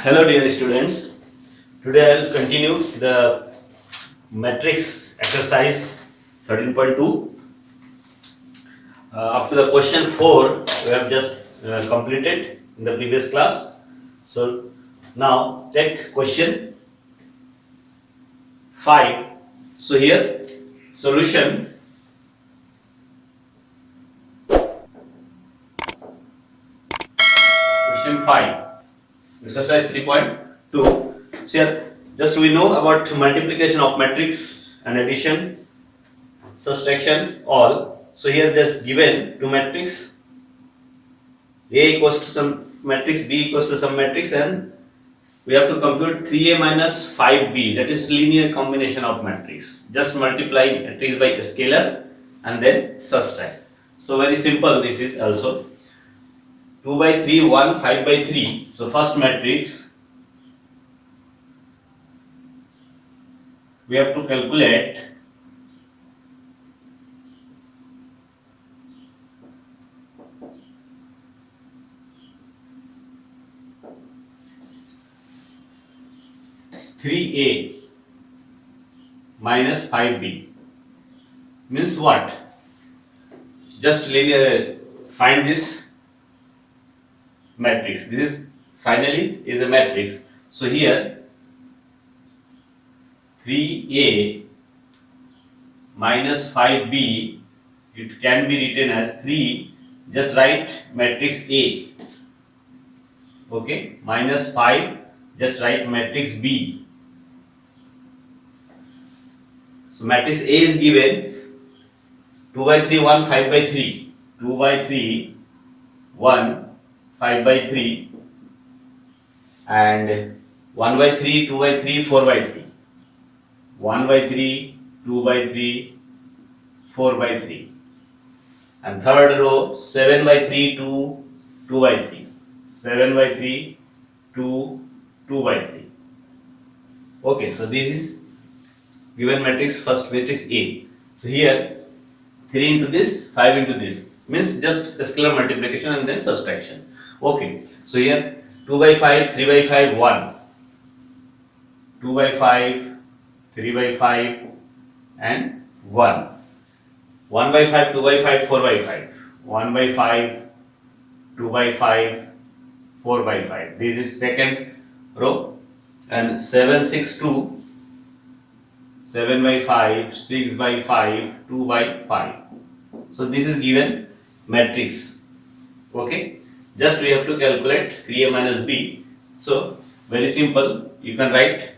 Hello dear students, today I will continue the matrix exercise 13.2. Up to the question 4 we have just completed in the previous class. So now take question 5. So here solution. Question 5. Exercise 3.2. So here just we know about multiplication of matrix and addition, subtraction, all. So here just given two matrix, A equals to some matrix, B equals to some matrix, and we have to compute 3A minus 5B, that is linear combination of matrix. Just multiply matrix by a scalar and then subtract. So very simple this is also. 2 by 3, 1, 5 by 3. So first matrix we have to calculate 3A minus 5B. Means what? Just linear find this matrix. This is finally is a matrix. So here 3A minus 5B, it can be written as 3, just write matrix A. Okay, minus 5, just write matrix B. So matrix A is given 2 by 3, 1, 5 by 3. 2 by 3, 1, 5 by 3, and 1 by 3, 2 by 3, 4 by 3. 1 by 3, 2 by 3, 4 by 3. And third row 7 by 3, 2, 2 by 3. 7 by 3, 2, 2 by 3. Okay, so this is given matrix, first matrix A. So here 3 into this, 5 into this, means just scalar multiplication and then subtraction. Okay, so here 2 by 5, 3 by 5, 1. 2 by 5, 3 by 5 and 1. 1 by 5, 2 by 5, 4 by 5. 1 by 5, 2 by 5, 4 by 5. This is second row. And 7, 6, 2. 7 by 5, 6 by 5, 2 by 5. So this is given matrix. Okay. Just we have to calculate 3A minus B. So very simple. You can write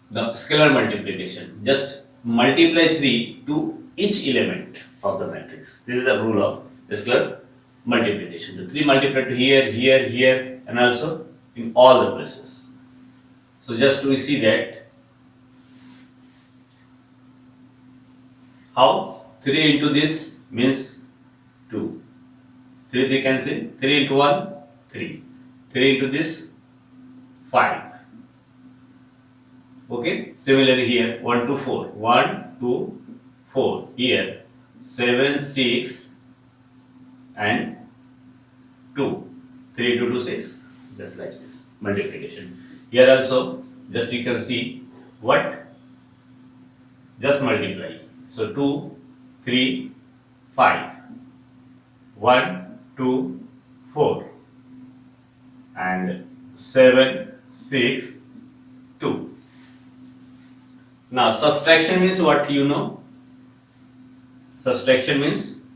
the scalar multiplication. Just multiply 3 to each element of the matrix. This is the rule of scalar multiplication. The 3 multiplied to here, here, here, and also in all the places. So just we see that how 3 into this means 2. 3 3 cancel. 3 into 1, 3. 3 into this, 5. Okay. Similarly here 1 to 4. 1, 2, 4. Here 7, 6 and 2. 3 into 2, 6. Just like this multiplication. Here also just you can see what? Just multiply. So 2, 3, 5. 1, 2, 4. And 7, 6, 2. Now subtraction means what you know? Subtraction means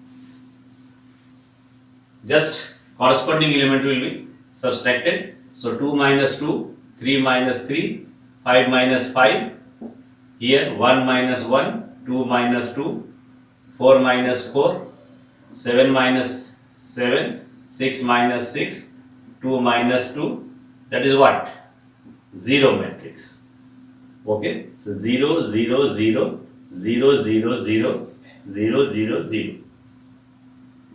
just corresponding element will be subtracted. So 2 minus 2, 3 minus 3, 5 minus 5. Here 1 minus 1, 2 minus 2, 4 minus 4, 7 minus 7, 6 minus 6, 2 minus 2. That is what? 0 matrix. Okay, so 0, 0, 0, 0, 0, 0, 0, 0, 0.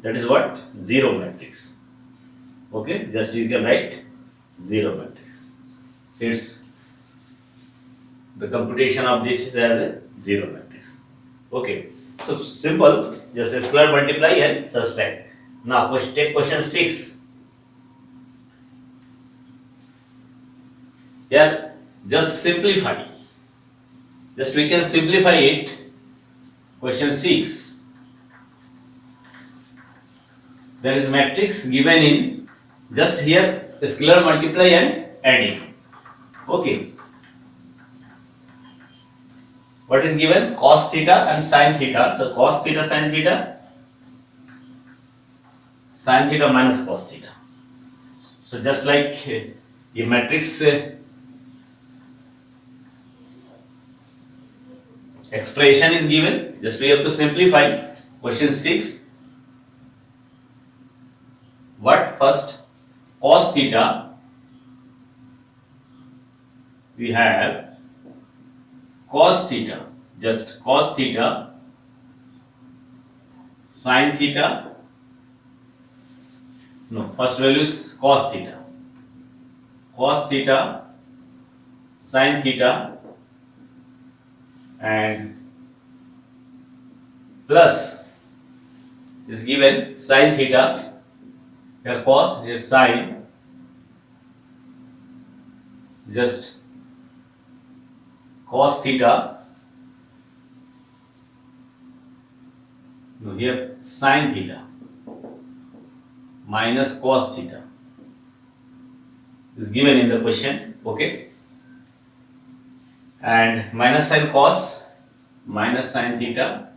That is what? 0 matrix. Okay, just you can write 0 matrix. So it's the computation of this is as a 0 matrix. Okay, so simple, just square, multiply and subtract. Now take question 6. Here just simplify. Just we can simplify it. Question 6. There is matrix given in, just here scalar multiply and adding. Okay. What is given? Cos theta and sin theta. So cos theta, sin theta minus cos theta. So just like a matrix expression is given, just we have to simplify. Question 6. What? First, cos theta, we have cos theta, just cos theta, sin theta, no, first value is cos theta, sin theta, and plus is given sin theta, here cos, here sin, just cos theta, no, here sin theta minus cos theta is given in the question. Okay, and minus sin cos, minus sin theta,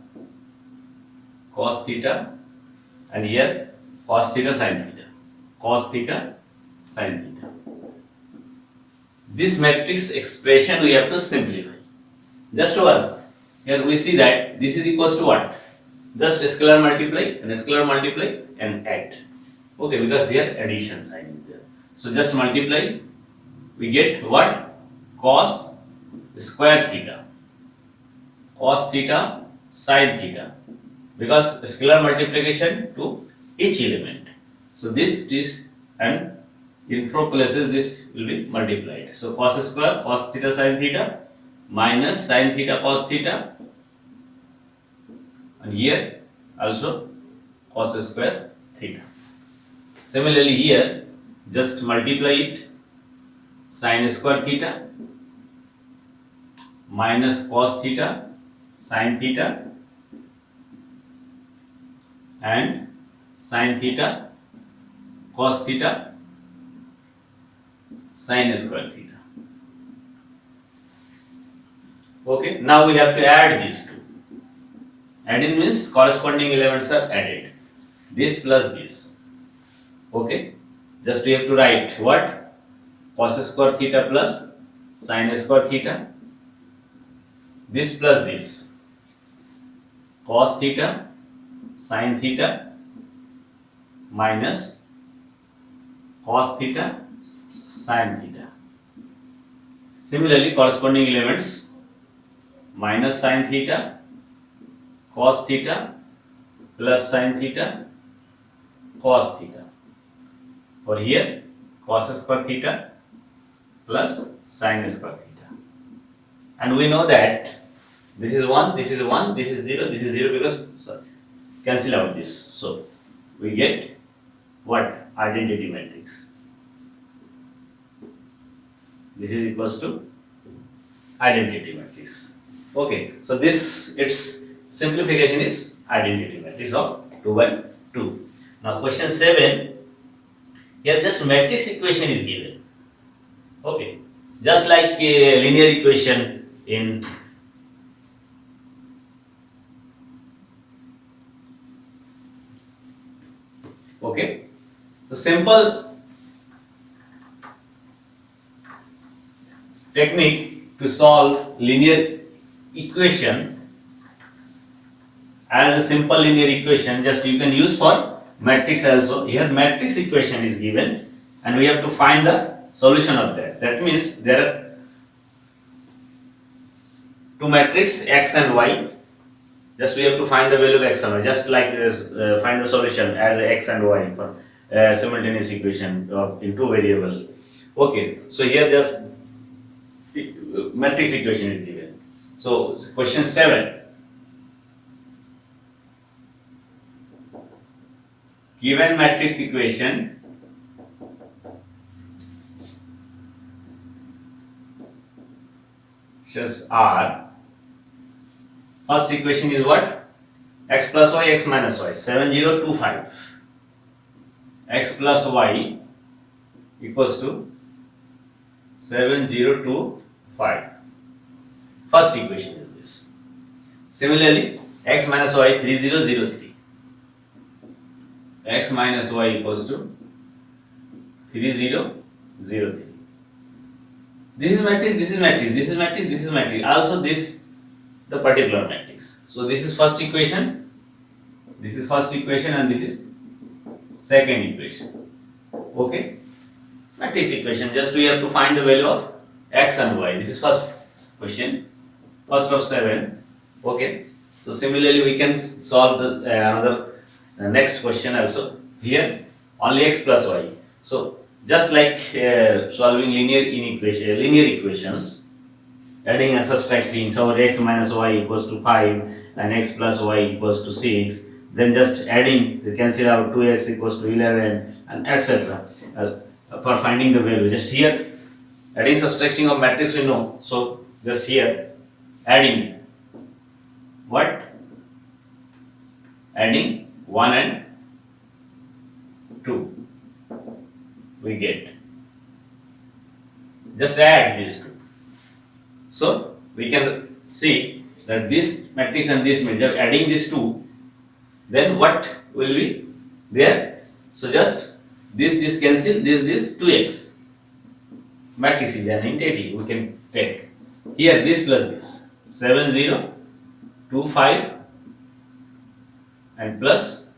cos theta, and here cos theta, sin theta, cos theta, sin theta. This matrix expression we have to simplify. Just one. Here we see that this is equals to what? Just scalar multiply and add. Okay, because they are addition sign is there. So just multiply. We get what? Cos square theta, cos theta, sin theta. Because scalar multiplication to each element. So this and in 4 places this will be multiplied. So cos square, cos theta, sin theta, minus sin theta, cos theta, and here also cos square theta. Similarly here just multiply it, sin square theta minus cos theta, sin theta, and sin theta, cos theta, sin square theta. Okay, now we have to add these two. Adding means corresponding elements are added. This plus this. Okay, just we have to write what? Cos square theta plus sin square theta. This plus this. Cos theta, sin theta, minus cos theta, sin theta. Similarly, corresponding elements, minus sin theta, cos theta, plus sin theta, cos theta. For here, cos square theta plus sin square theta. And we know that this is 1, this is 1, this is 0, this is 0 because cancel out this. So we get what? Identity matrix. This is equals to identity matrix. Okay, so this its simplification is identity matrix of 2 by 2. Now question 7, here just matrix equation is given. Okay, just like a linear equation in okay, so simple technique to solve linear equation as a simple linear equation. Just you can use for matrix also. Here matrix equation is given and we have to find the solution of that. That means there are two matrix x and y. Just we have to find the value of x and y. Just like find the solution as x and y for simultaneous equation in two variables. Okay, so here just matrix equation is given. So question 7. Given matrix equation, just R. First equation is what? X plus y, x minus y. 7025. X plus y equals to 7025. First equation is this. Similarly, x minus y 3003. X minus y equals to 3003. This is matrix, this is matrix, this is matrix, this is matrix. Also this the particular matrix. So this is first equation, this is first equation and this is second equation. Okay? Matrix equation, just we have to find the value of x and y. This is first question, first of 7. Okay? So similarly we can solve the another next question also. Here only x plus y. So just like solving linear equations, adding and subtracting. So x minus y equals to 5 and x plus y equals to 6. Then just adding, we cancel out 2x equals to 11 and etc. For finding the value. Just here adding subtracting of matrix we know. So just here adding what? Adding 1 and 2 we get. Just add these two. So we can see that this matrix and this matrix, adding these two, then what will be there? So just this cancel, this 2x. Matrix is an entity we can take. Here this plus this 7025 and plus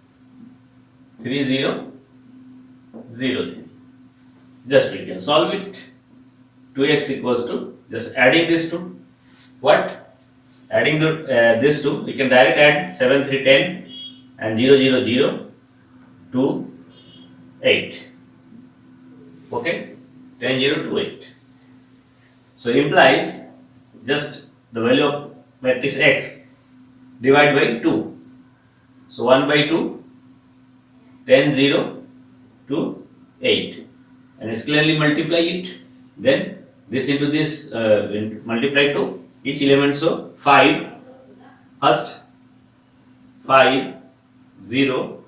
3003. Just we can solve it. 2x equals to, just adding this two. What? Adding this two, we can direct add 7, 3, 10 and 0, 0, 0 to 8. Okay? 10, 0 to 8. So implies just the value of matrix x divided by 2. So 1 by 2, 10, 0 to 8. And squarely multiply it. Then this into this multiply to each element. So 5, first 5, 0,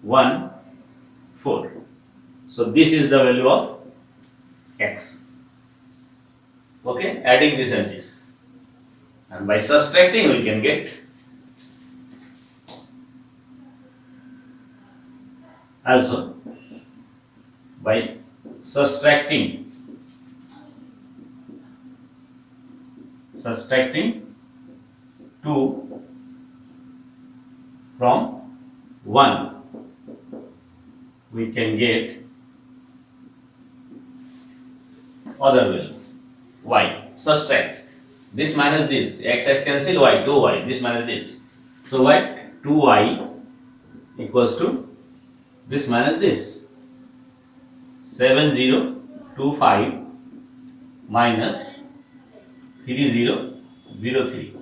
1, 4. So this is the value of x. Okay, adding this and this. And by subtracting we can get also by subtracting 2 from 1 we can get other value y. Subtract this minus this, x cancel, y 2y, this minus this. So what? 2y equals to this minus this, 7025 minus 3003.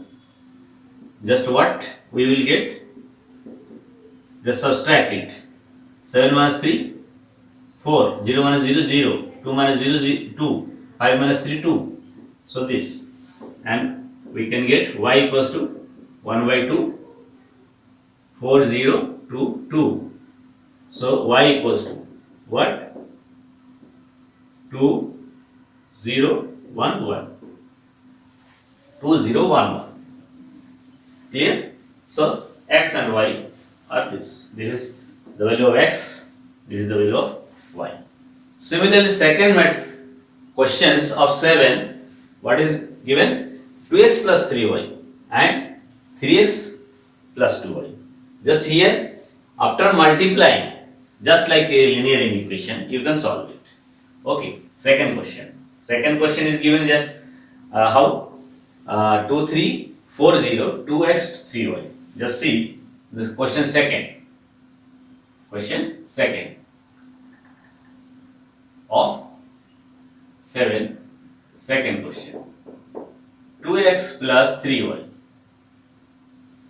Just what we will get? Just subtract it. 7 minus 3, 4, 0 minus 0, 0, 2 minus 0, 2, 5 minus 3, 2. So this, and we can get y equals to 1 by 2, 4, 0, 2, 2. So y equals to what? 2, 0, 1, 1. 2, 0, 1, 1. Clear? So x and y are this. This is the value of x, this is the value of y. Similarly, second questions of 7, what is given? 2x plus 3y and 3x plus 2y. Just here, after multiplying, just like a linear equation, you can solve it. Okay, second question. Second question is given just how? 2, 3, 4, 0, 2x, 3y. Just see this question second. Question second of 7, second question. 2x plus 3y.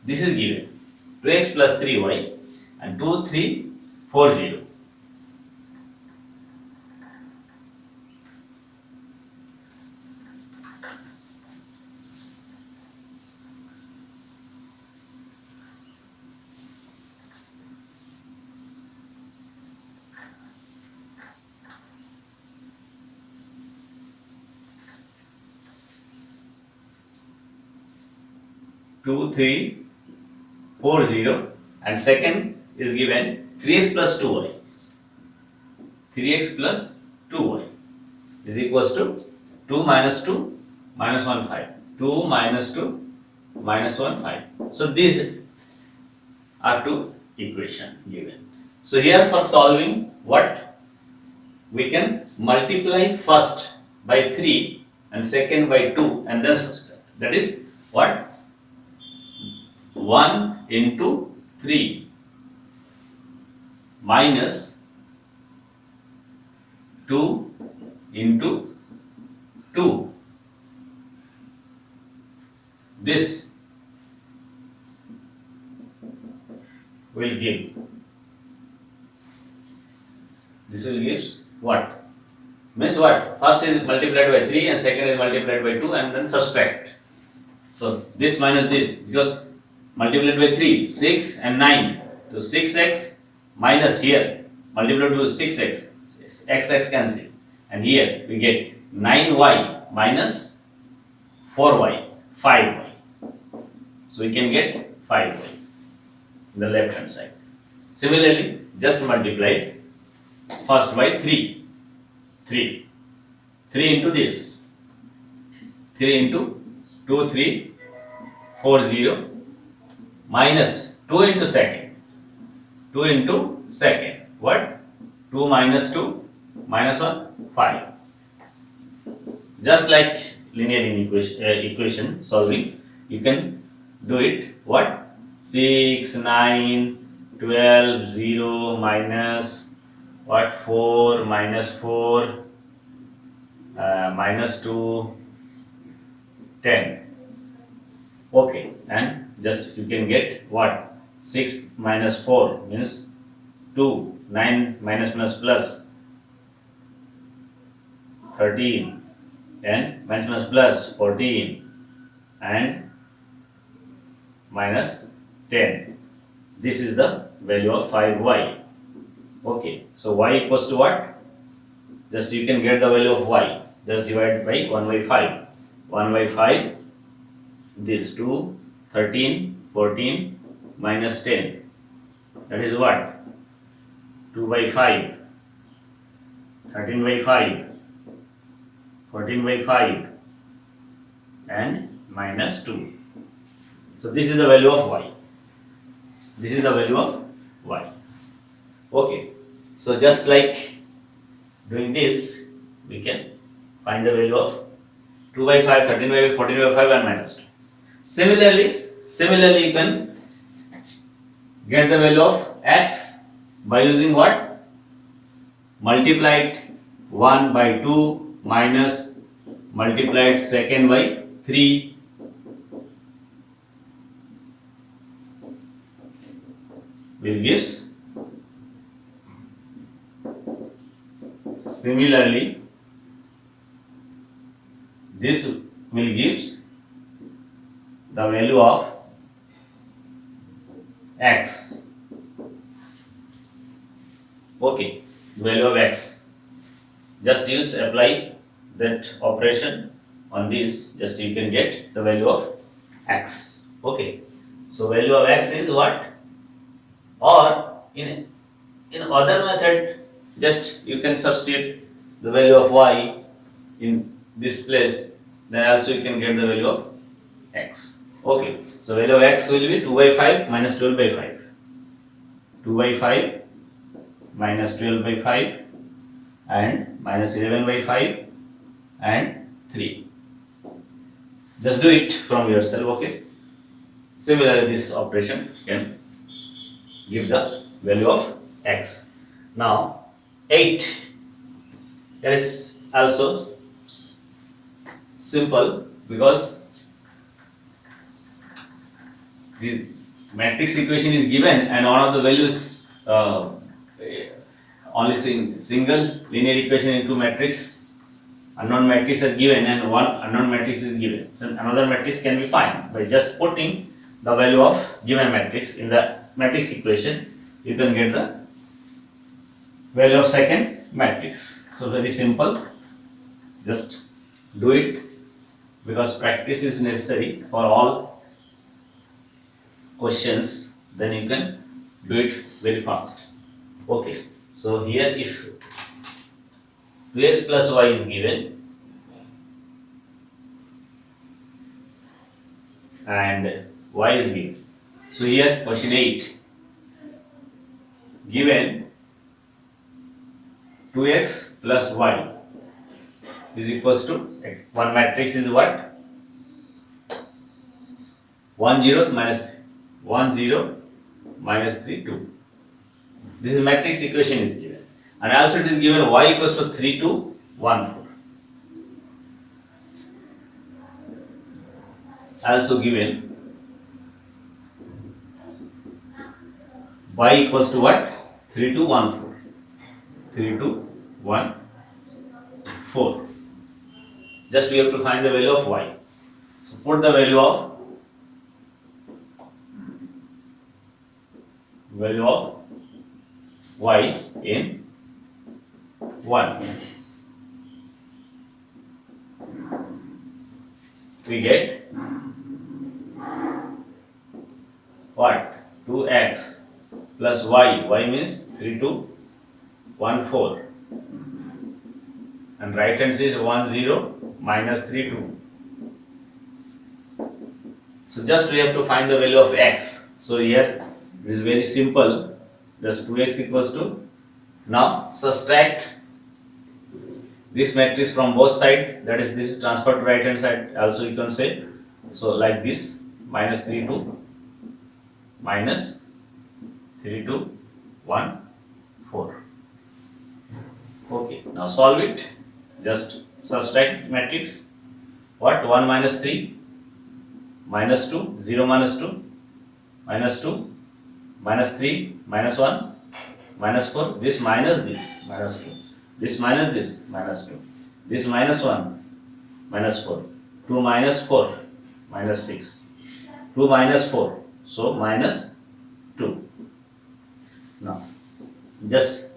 This is given. 2x plus 3y and 2, 3, 4, 0. Two, 3, 4, 0, and second is given 3x plus 2y. 3x plus 2y is equals to 2 minus 2 minus 1, 5. 2 minus 2 minus 1, 5. So these are two equations given. So here for solving, what we can multiply first by 3 and second by 2 and then subtract. That is what? 1 into 3 minus 2 into 2. This will give. This will give what? Means what? First is multiplied by 3 and second is multiplied by 2 and then subtract. So this minus this, because multiplied by 3, 6 and 9. So 6x minus here, multiplied by 6x, x cancel. And here we get 9y minus 4y, 5y. So we can get 5y in the left hand side. Similarly, just multiply first by 3. 3 into this. 3 into 2, 3, 4, 0. Minus 2 into second. 2 into second. What? 2 minus 2 minus 1, 5. Just like linear equation solving, you can do it. What? 6, 9, 12, 0, minus what? 4, minus 4, minus 2, 10. Okay, and just you can get what? 6 minus 4 means 2, 9 minus plus 13, and minus plus 14 and minus 10. This is the value of 5y. Okay, so y equals to what? Just you can get the value of y. Just divide by 1 by 5. 1 by 5, this 2, 13, 14, minus 10. That is what? 2 by 5, 13 by 5, 14 by 5, and minus 2. So this is the value of y. This is the value of y. Okay. So just like doing this, we can find the value of 2 by 5, 13 by 5, 14 by 5 and minus 2. Similarly you can get the value of x by using what? Multiplied 1 by 2 minus multiplied second by 3 will gives. Similarly, this will gives the value of x. Okay, value of x. Just apply that operation on this. Just you can get the value of x. Okay, so value of x is what? Or in other method, just you can substitute the value of y in this place, then also you can get the value of x. Okay, so value of x will be 2 by 5 minus 12 by 5. 2 by 5 minus 12 by 5 and minus 11 by 5 and 3. Just do it from yourself, okay? Similarly, this operation can give the value of x. Now, 8. That is also simple because the matrix equation is given and one of the values only single linear equation into matrix, unknown matrix is given and one unknown matrix is given. So another matrix can be found by just putting the value of given matrix in the matrix equation. You can get the value of second matrix. So very simple. Just do it because practice is necessary for all questions. Then you can do it very fast. Okay. So here if 2x plus y is given and y is given. So here question 8 given 2x plus y is equals to one matrix is what? 1 0 minus 1 0 minus 3 2. This is matrix equation is given and also it is given y equals to 3 2 1 4. Also given y equals to what? 3 2 1 4. 3 2 1 4. Just we have to find the value of y. So put the value of y in 1. We get what? 2x plus y. Y means 3 2 1 4. And right hand side is 1 0 minus 3 2. So just we have to find the value of x. So here it is very simple. Just 2x equals to, now subtract this matrix from both sides, that is this is transferred to right hand side also you can say. So like this, minus 3 2 minus 3 2 1 4. Okay, now solve it. Just subtract matrix. What? 1 minus 3 minus 2, 0 minus 2 minus 2 minus 3 minus 1 minus 4. This minus 2. This minus this minus 2. This minus 1 minus 4. 2 minus 4 minus 6. 2 minus 4. So minus 2. Now just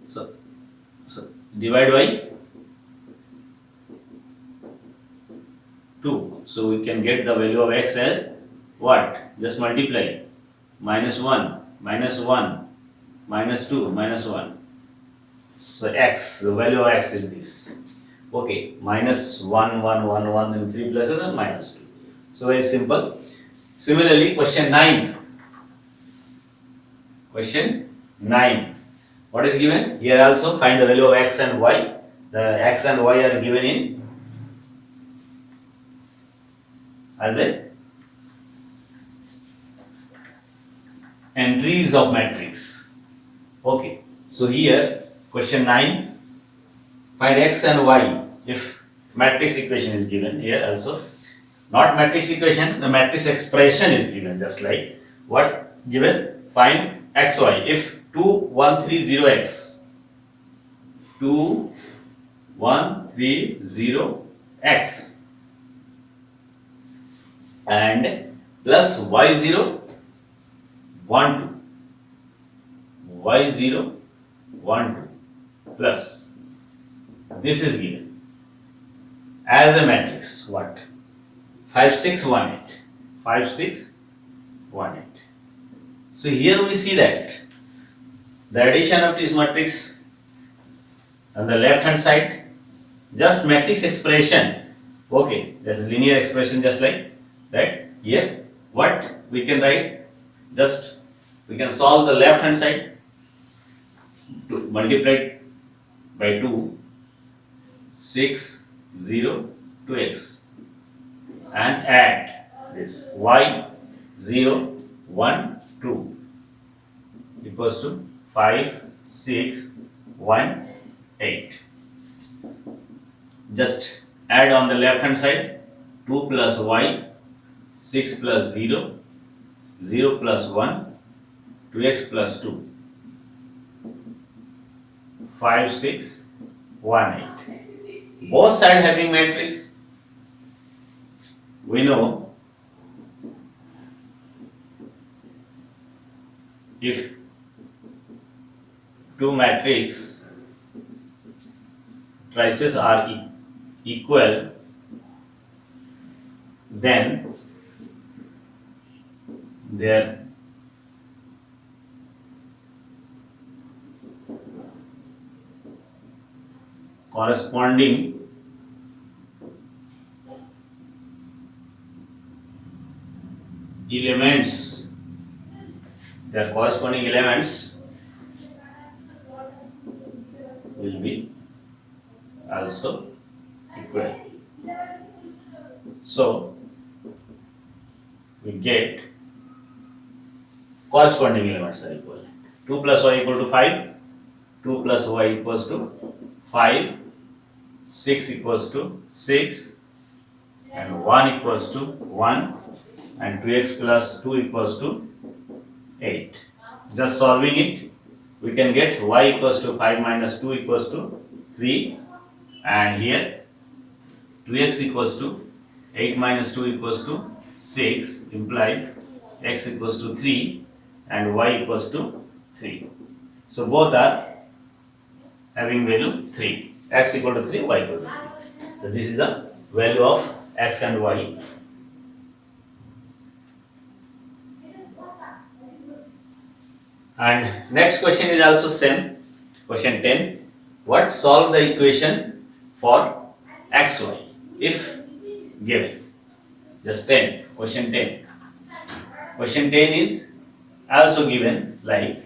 so divide by 2. So we can get the value of x as what? Just multiply. Minus 1 minus 1 minus 2 minus 1. So x, the value of x is this. Okay, minus 1 1 1 1 and 3 plus and minus 2. So very simple. Similarly, question 9. Question 9. What is given? Here also find the value of x and y. The x and y are given in as a entries of matrix. Okay, so here question 9, find x and y if matrix equation is given. Here also not matrix equation, the matrix expression is given, just like what given, find xy if 2 1 3 0 x 2 1 3 0 x and plus y0 1 2 y0 1 2 plus this is given as a matrix what 5 6 1 8 5 6 1 8. So here we see that the addition of this matrix on the left hand side just matrix expression. Okay, there's a linear expression just like that. Here, what we can write? Just we can solve the left hand side to multiply by 2, 6, 0 to x and add this y 0, 1, 2 equals to 5, 6, 1, 8. Just add on the left hand side 2 plus y, 6 plus 0, 0 plus 1, 2x plus 2, 5, 6, 1, 8. Both sides having matrix, we know if two matrix traces are equal, then their corresponding elements will be also equal. So we get corresponding elements are equal. 2 plus y equal to 5, 2 plus y equals to 5, 6 equals to 6, and 1 equals to 1, and 2x plus 2 equals to 8. Just solving it, we can get y equals to 5 minus 2 equals to 3, and here 2x equals to 8 minus 2 equals to 6, implies x equals to 3 and y equals to 3. So both are having value 3. X equal to 3, y equal to 3. So this is the value of x and y. And next question is also same. Question 10. What solve the equation for xy if given? Just 10. Question 10. Question 10 is also given like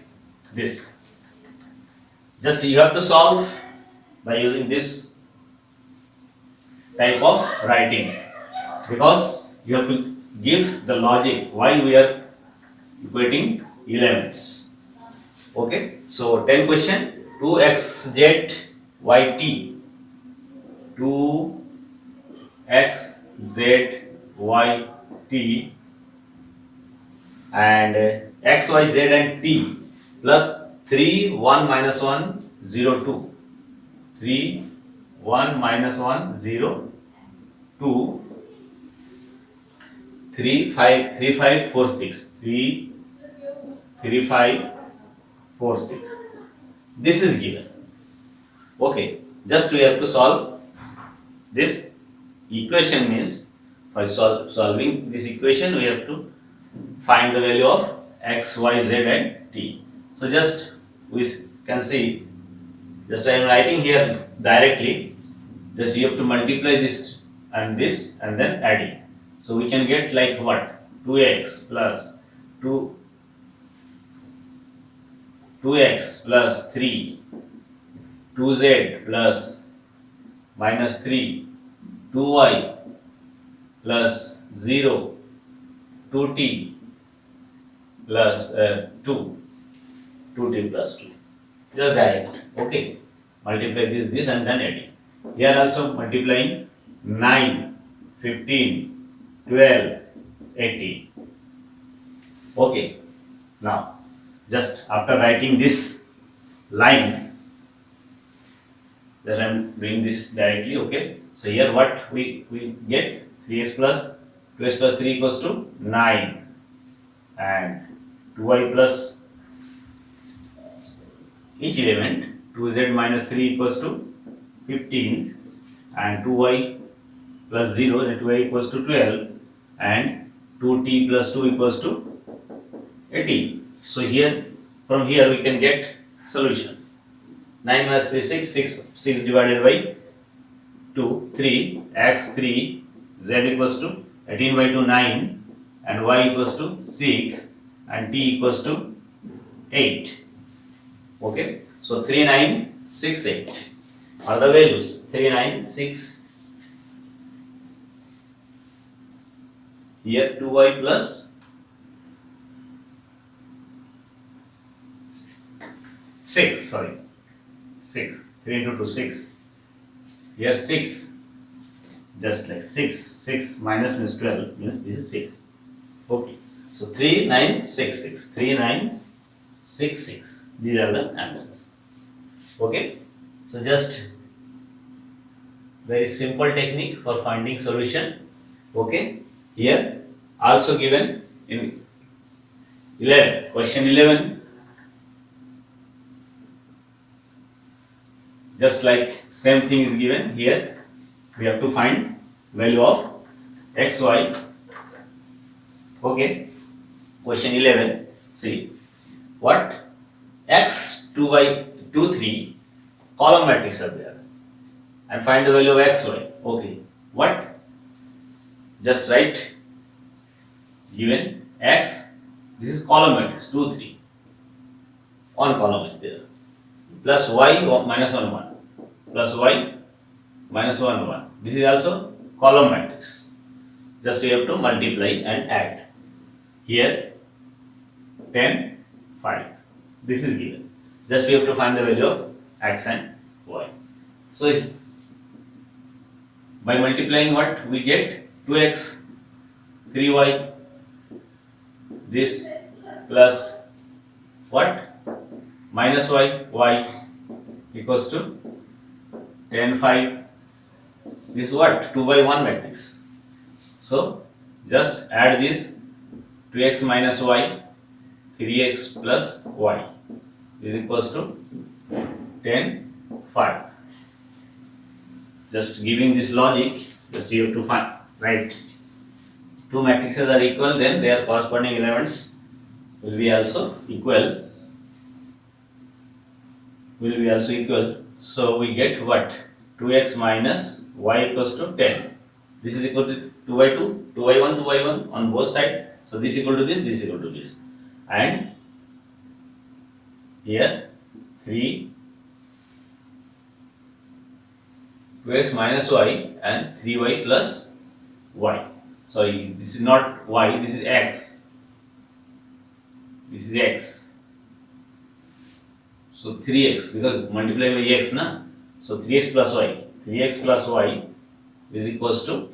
this. Just you have to solve by using this type of writing, because you have to give the logic why we are equating elements. Okay, so 10 question, 2xz yt, 2xz yt and xyz and t plus 3 1 minus 1 0 2, 3 1 minus 1 0 2, 3 5 3 5 4 6, 3 3 5 4 6. This is given. Okay, just we have to solve this equation. Means for solving this equation we have to find the value of x, y, z and t. So just we can see, just I am writing here directly, just you have to multiply this and then adding. So we can get like what? 2x plus 2x plus 3, 2z plus minus 3, 2y plus 0, 2t plus 2t plus 2. Just direct. Okay. Multiply this and then adding. Here also multiplying 9, 15, 12, 18. Okay. Now, just after writing this line, that I am doing this directly. Okay. So here what we get? 3x plus 2x plus 3 equals to 9, and 2y plus each element, 2z minus 3 equals to 15, and 2y plus 0, then 2y equals to 12, and 2t plus 2 equals to 18. So here, from here we can get solution. 9 minus 3, 6 divided by 2, 3, x 3, z equals to 18 by 2, 9, and y equals to 6, and t equals to 8. Okay, so 3, 9, 6, 8 are the values. 3, 9, 6. Here 2y plus 6, sorry, 6. 3 into 2, 6. Here 6, just like 6. 6 minus means 12, means this is 6. Okay, so 3, 9, 6, 6. 3, 9, 6, 6. These are the answer. Okay, so just very simple technique for finding solution. Okay, here also given in 11, question 11, just like same thing is given here. We have to find value of x, y. Okay, question 11, see what x, 2 by 2, 3 column matrix are there, and find the value of x, y. Okay, what? Just write given x, this is column matrix 2, 3, one column is there, plus y minus 1, 1, plus y minus 1, 1. This is also column matrix. Just you have to multiply and add. Here 10, 5. This is given. Just we have to find the value of x and y. So by multiplying what we get, 2x, 3y, this plus what? Minus y equals to 10, 5. This is what? 2 by 1 matrix. So just add this 2x minus y, 3x plus y is equals to 10, 5. Just giving this logic, just you have to find, right? Two matrices are equal, then their corresponding elements will be also equal. So we get what? 2x minus y equals to 10. This is equal to 2 by 2, 2 by 1, 2 by 1 on both sides. So this equal to this equal to this. And here 3, 2x minus y and 3y plus y. Sorry, this is not y, this is x. This is x. So 3x, because multiply by x, na? So 3x plus y. 3x plus y is equals to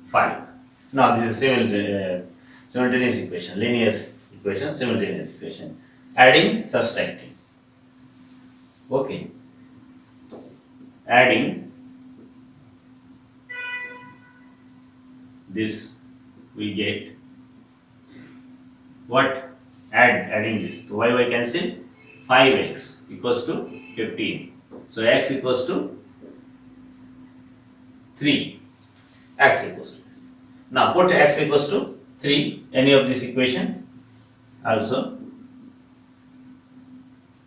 5. Now this is simultaneous equation, linear equation, simultaneous equation. Adding, subtracting. Okay. Adding this, we get what? Adding this. So y cancel, 5x equals to 15. So x equals to 3. X equals to 3. Now put x equals to 3, any of this equation. Also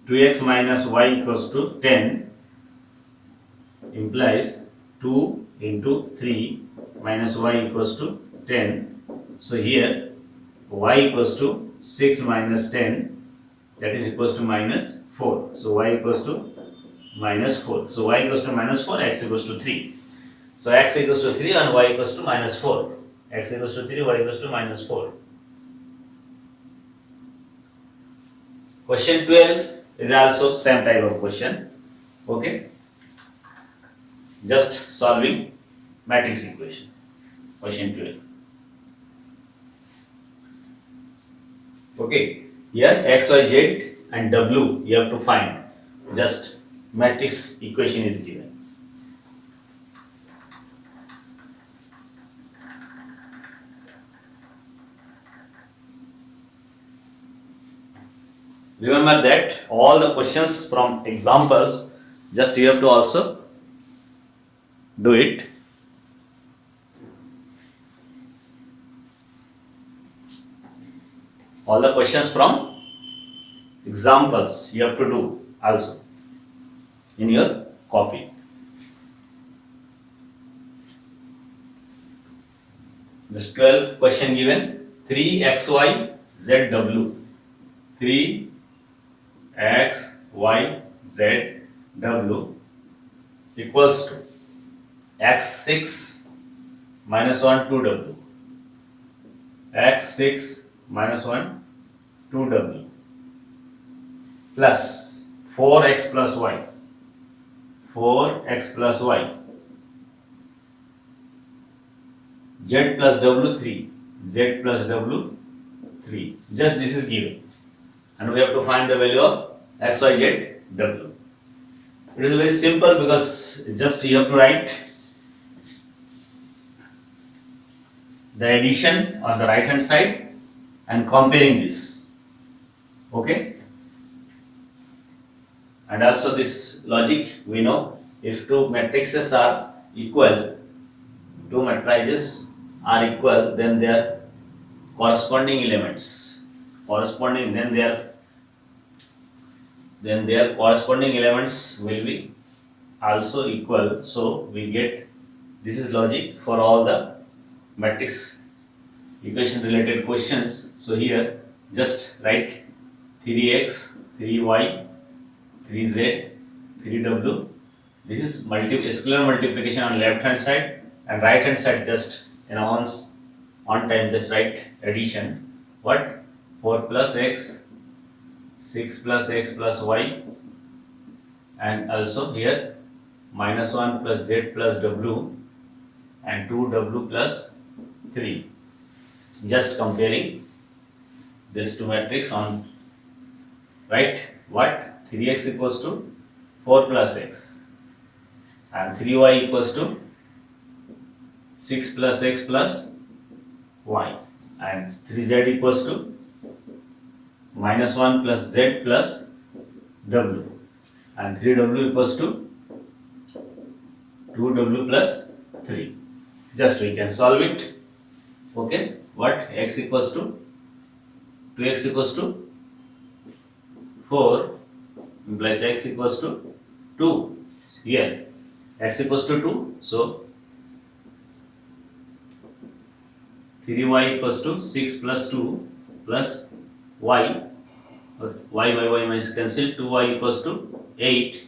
2x minus y equals to 10 implies 2 into 3 minus y equals to 10. So here y equals to 6 minus 10, that is equals to minus 4. So y equals to minus 4. So y equals to minus 4, x equals to 3. So x equals to 3 and y equals to minus 4. X equals to 3, y equals to minus 4. Question 12 is also same type of question. Okay. Just solving matrix equation. Question 12. Okay. Here x, y, z and w you have to find. Just matrix equation is given. Remember that all the questions from examples, just you have to also do it. All the questions from examples you have to do also in your copy. This 12 question given 3xy zw. 3xy zw equals to x6 minus 1 2w. x6 minus 1 2w plus 4x plus y. 4x plus y. Z plus w 3. Z plus w 3. Just this is given. And we have to find the value of x, y, z, w. It is very simple because just you have to write the addition on the right hand side and comparing this. Okay? And also this logic we know, if two matrices are equal, two matrices are equal, then their corresponding elements, then their corresponding elements will be also equal. So we get, this is logic for all the matrix equation related questions. So here just write 3x, 3y, 3z, 3w. This is scalar multiplication on left hand side, and right hand side just on time just write addition. What? 4 plus x, 6 plus x plus y, and also here minus 1 plus z plus w and 2w plus 3. Just comparing this two matrix on right. What? 3x equals to 4 plus x and 3y equals to 6 plus x plus y, and 3z equals to minus 1 plus z plus w, and 3w equals to 2w plus 3. Just we can solve it. Okay, what? X equals to 2x equals to 4 implies x equals to 2. Here x equals to 2, so 3y equals to 6 plus 2 plus y. Y by y minus cancel. 2y equals to 8,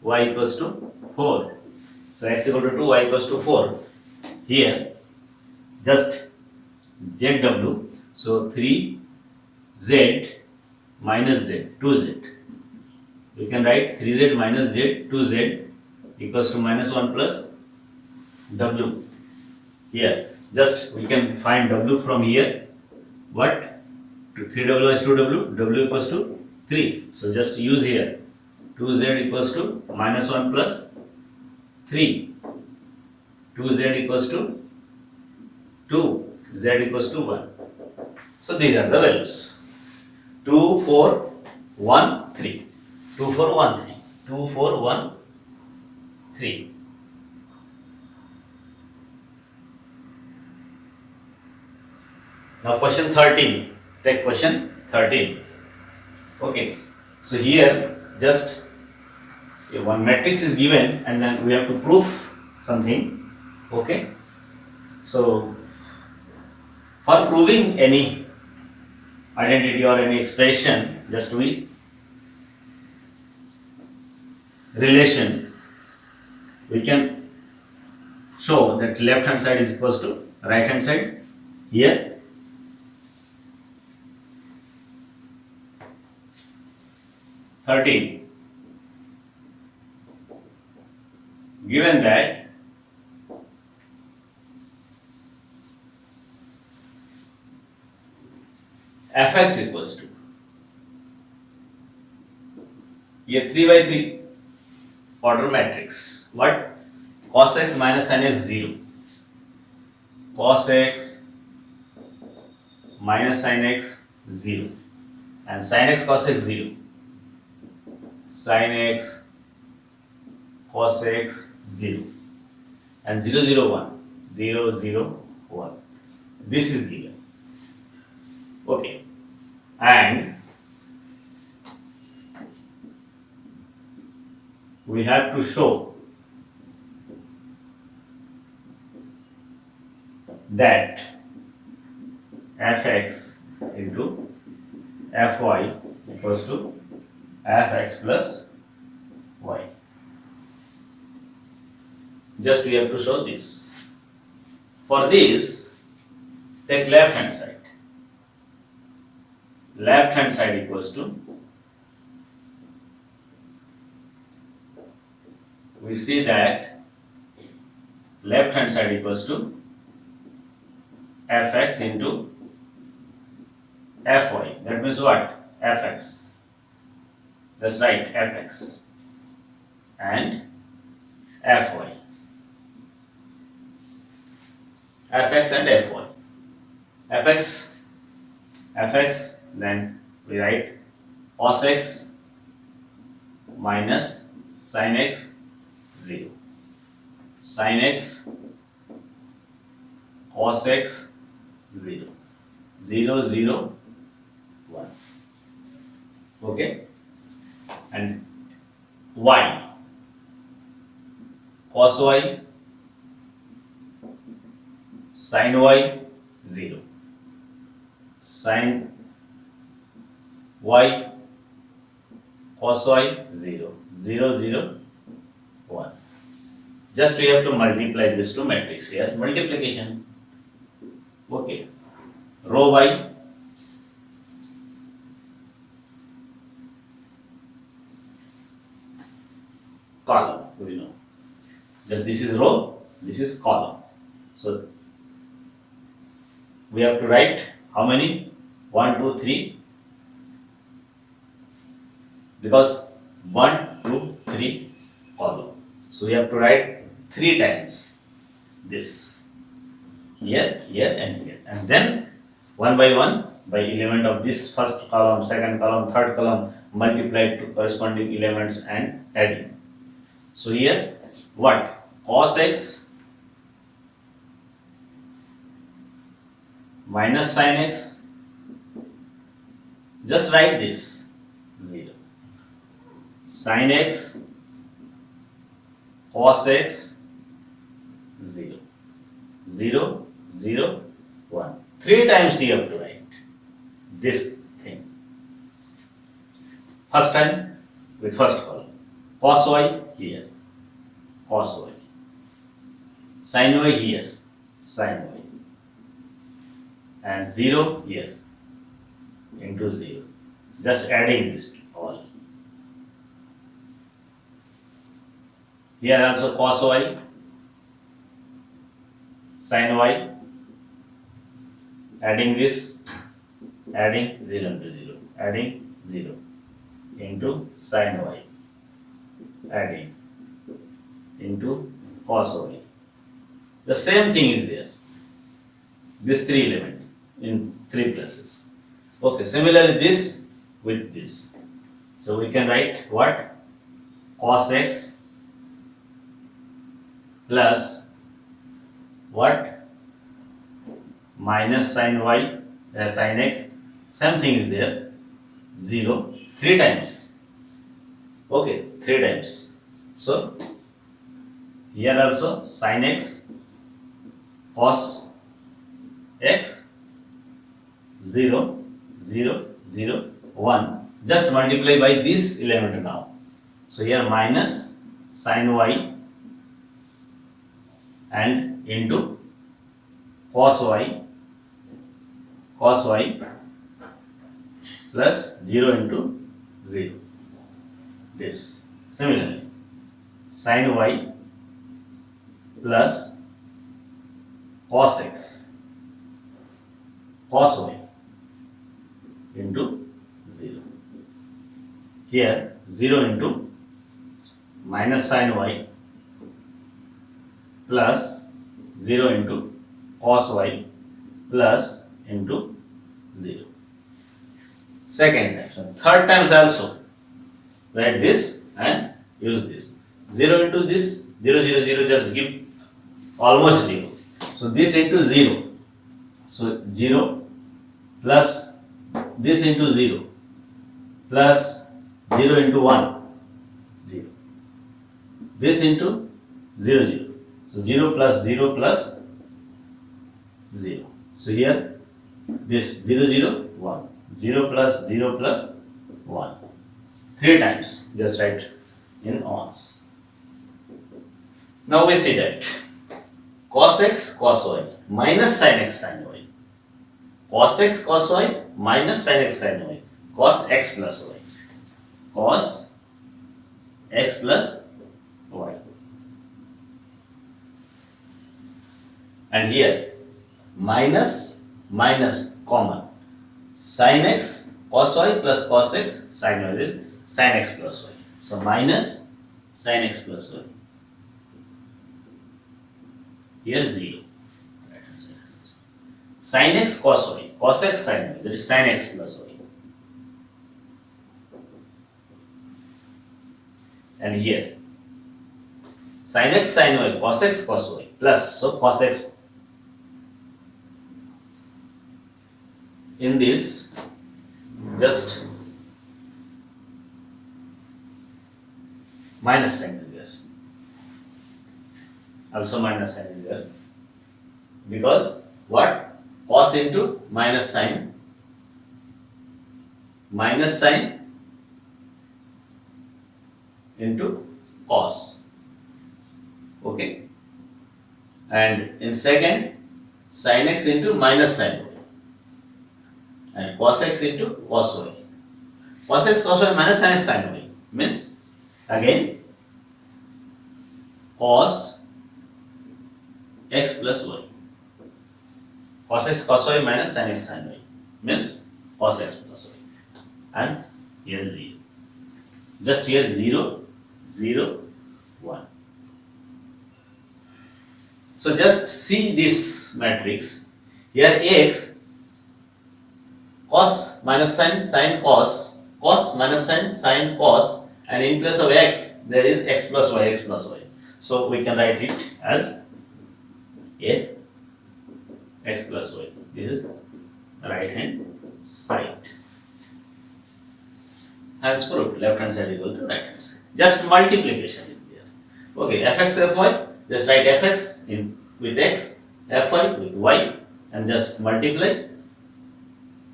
y equals to 4. So x equal to 2, y equals to 4. Here just zw, so 3z minus z, 2z. We can write 3z minus z, 2z equals to minus 1 plus w. Here just we can find w from here. What? 3w is 2w, w equals to 3. So just use here 2z equals to minus 1 plus 3. 2z equals to 2, z equals to 1. So these are the values. 2, 4, 1, 3. 2, 4, 1, 3. 2, 4, 1, 3. Now question 13. Take question 13. Okay. So here just one matrix is given and then we have to prove something. Okay. So for proving any identity or any expression, just we relation, we can show that left hand side is equals to right hand side. Here 13, given that fx equals to, ये 3 by 3 order matrix. What? Cos x minus sin x 0. Cos x minus sin x 0. And sin x cos x 0. Sin x cos x 0. And 0 0 1. 0 0 1. This is given. Okay. And we have to show that fx into fy equals to fx plus y. Just we have to show this. For this, take left hand side. Left hand side equals to, we see that left hand side equals to fx into fy. That means what? Fx. Just write fx and fy. Fx and fy. Fx, then we write cos x minus sin x 0. Sin x cos x 0. 0, 0, 1. Okay? And y. Cos y, sin y 0. Sin y, cos y 0. 0, 0, 1. Just we have to multiply this to matrix here. Multiplication. Okay. Row by column. We know. Just this is row, this is column. So we have to write how many? 1, 2, 3. Because 1, 2, 3 column. So we have to write 3 times this. Here, here and here. And then one by element of this first column, second column, third column multiplied to corresponding elements and adding. So here what? Cos x minus sin x. Just write this 0. Sin x cos x 0. 0, 0, 1. 3 times you have to write this thing. First time with first column. Cos y here. Cos y. Sin y here. Sin y. And 0 here. Into 0. Just adding this to all. Here also cos y. Sin y. Adding this, adding 0 into 0, adding 0 into sin y, adding into cos y. The same thing is there. This 3 element in 3 places. Okay, similarly this with this. So we can write what? Cos x plus what? Minus sin y, sin x, same thing is there, 0, 3 times. Okay, 3 times. So, here also sin x, cos x, 0, 0, 0, 1. Just multiply by this element now. So, here minus sin y and into cos y plus 0 into 0. This. Similarly, sin y plus cos x cos y into 0. Here 0 into minus sin y plus 0 into cos y plus into 0. Second time. So third times also write this and use this. 0 into this, 0, 0, 0, just give almost 0. So this into 0. So 0 plus this into 0 plus 0 into 1, 0. This into 0, 0. So 0 plus 0 plus 0. So here this 0 0 1, 0 plus 0 plus 1, 3 times, just write in ones. Now we see that cos x cos y minus sin x sin y, cos x cos y minus sin x sin y, cos x plus y, cos x plus y. And here minus minus common, sin x cos y plus cos x sin y is sin x plus y. So minus sin x plus y. Here 0. Sin x cos y, cos x sin y, that is sin x plus y. And here sin x sin y, cos x cos y plus, so cos x. In this, just minus sign is there. Also minus sign is there. Because what? Cos into minus sign into cos. Okay. And in second, sin x into minus sin y. And cos x into cos y. Cos x cos y minus sin x sin y means again cos x plus y. Cos x cos y minus sin x sin y means cos x plus y. And here 0. Just here 0, 0, 1. So just see this matrix. Here x cos minus sin, sin cos, cos minus sin, sin cos, and in place of x there is x plus y, x plus y. So we can write it as a x plus y. This is right hand side. As proved, left hand side equal to right hand side. Just multiplication is there. Okay, fx fy, just write fx in with x, fy with y, and just multiply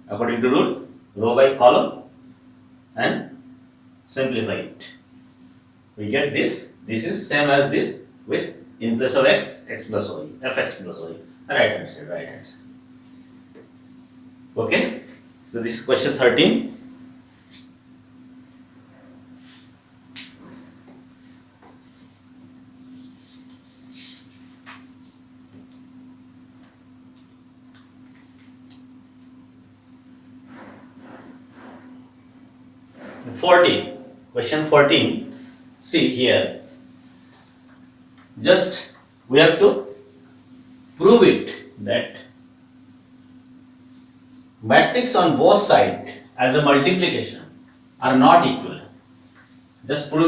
according to rule, row by column, and simplify it. We get this. This is same as this with in place of x, x plus y, fx plus y, right hand side, right hand side. Okay. So this is question 13. Question 14, see here, just we have to prove it that matrix on both sides as a multiplication are not equal. Just for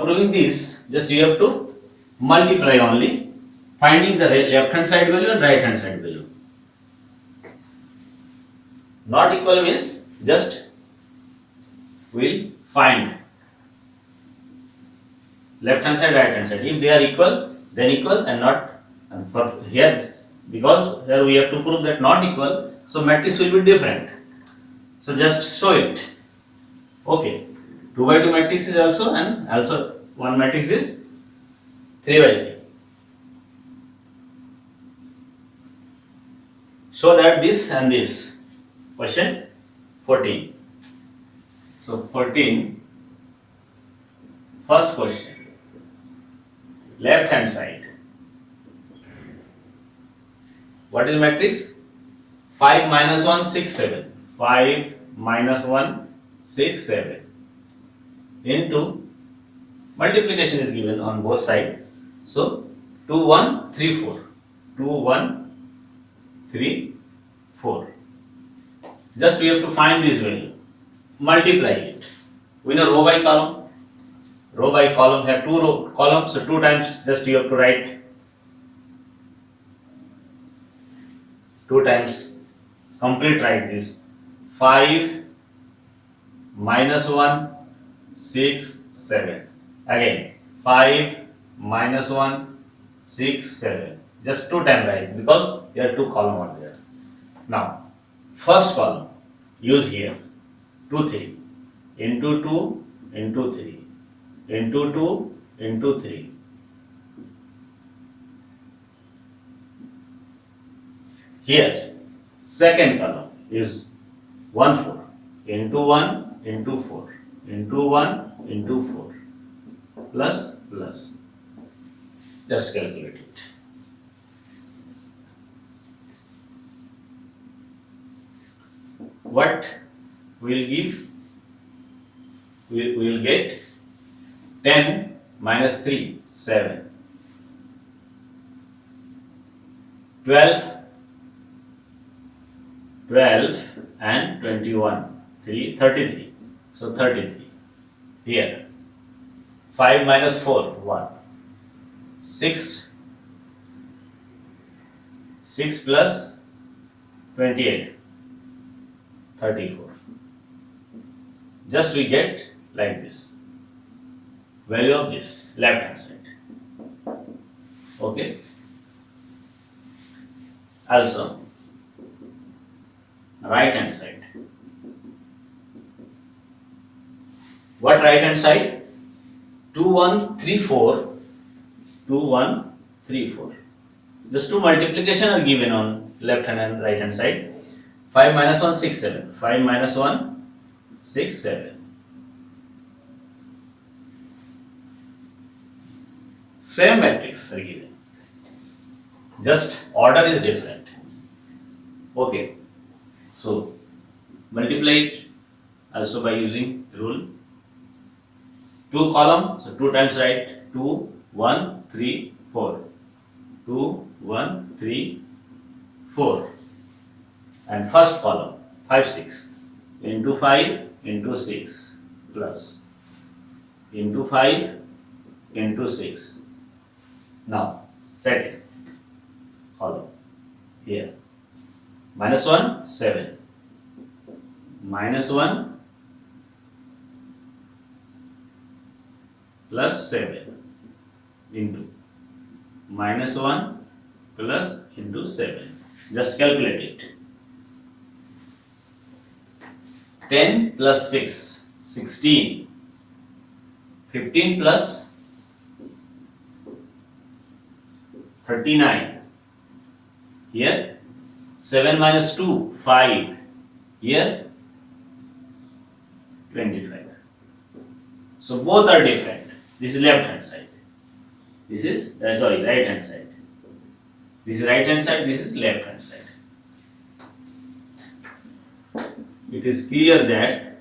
proving this, just you have to multiply only, finding the left hand side value and right hand side value. Not equal means just we'll find left hand side, right hand side. If they are equal, then equal, and not. And for here, because here we have to prove that not equal, so matrix will be different. So just show it. Okay, 2 by 2 matrix is also, and also one matrix is 3 by 3. Show that this and this. Question 14. So 14, first question, left hand side. What is matrix? 5 minus 1, 6, 7. 5 minus 1, 6, 7 into multiplication is given on both sides. So 2, 1, 3, 4. 2, 1, 3, 4. Just we have to find this value. Multiply it. We know row by column. Row by column, here 2 row columns, so 2 times just you have to write 2 times, complete write this. 5 minus 1, 6, 7. Again 5 minus 1, 6, 7. Just 2 times write because there are 2 columns are there. Now first column use here 2 3 into 2 into 3 into 2 into 3. Here second column is 1 4 into 1 into 4 into 1 into 4 plus plus. Just calculate it. What will give? We will get 10 minus 3 7, 12 and 21 33. So 33. Here 5 minus 4 1, 6 plus 28 34. Just we get like this value of this left hand side. Okay. Also right hand side. What right hand side? 2 1 3 4 2 1 3 4. Just two multiplication are given on left hand and right hand side. 5 minus 1 6 7, 5 minus 1 6 7. Same matrix are given, just order is different. Okay, so multiply it also by using rule. 2 column, so 2 times right, 2 1 3 4, 2 1 3 4. And first column 5 6 into 5 into 6 plus into 5 into 6. Now second column here minus 1 7 minus 1 plus 7 into minus 1 plus into 7. Just calculate it. 10 plus 6 16, 15 plus 39. Here 7 minus 2 5. Here 25. So both are different. This is left hand side. This is right hand side. This is right hand side. This is left hand side. It is clear that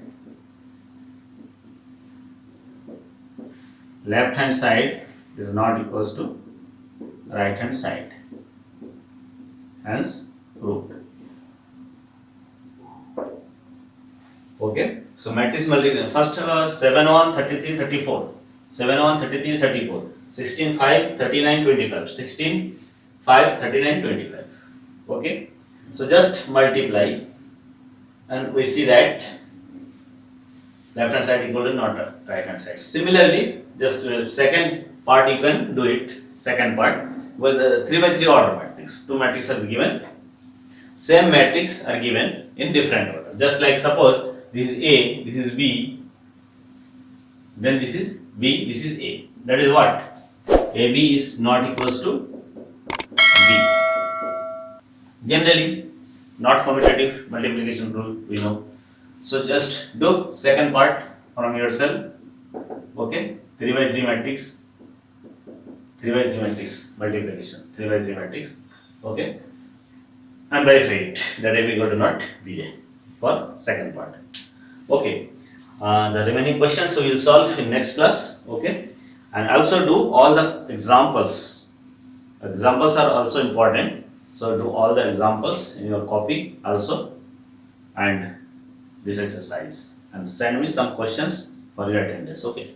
left hand side is not equals to right hand side. Hence proved. Okay. So matrix multiplication. First 7 1 33 34. 7 1 33 34. 16 5 39 25. 16 5 39 25. Okay. So just multiply. And we see that left hand side equal to not right hand side. Similarly, just second part you can do it. Second part with 3 by 3 order matrix. Two matrices are given. Same matrix are given in different order. Just like suppose this is A, this is B, then this is B, this is A. That is what? AB is not equals to B. Generally, not commutative multiplication rule we know. So just do second part from yourself. Okay, 3 by 3 matrix, 3 by 3 matrix multiplication, 3 by 3 matrix. Okay, and verify it that AB equal to not BA for second part. Okay, the remaining questions we will solve in next class. Okay, and also do all the examples. Examples are also important. So do all the examples in your copy also and this exercise and send me some questions for your attendance. Okay.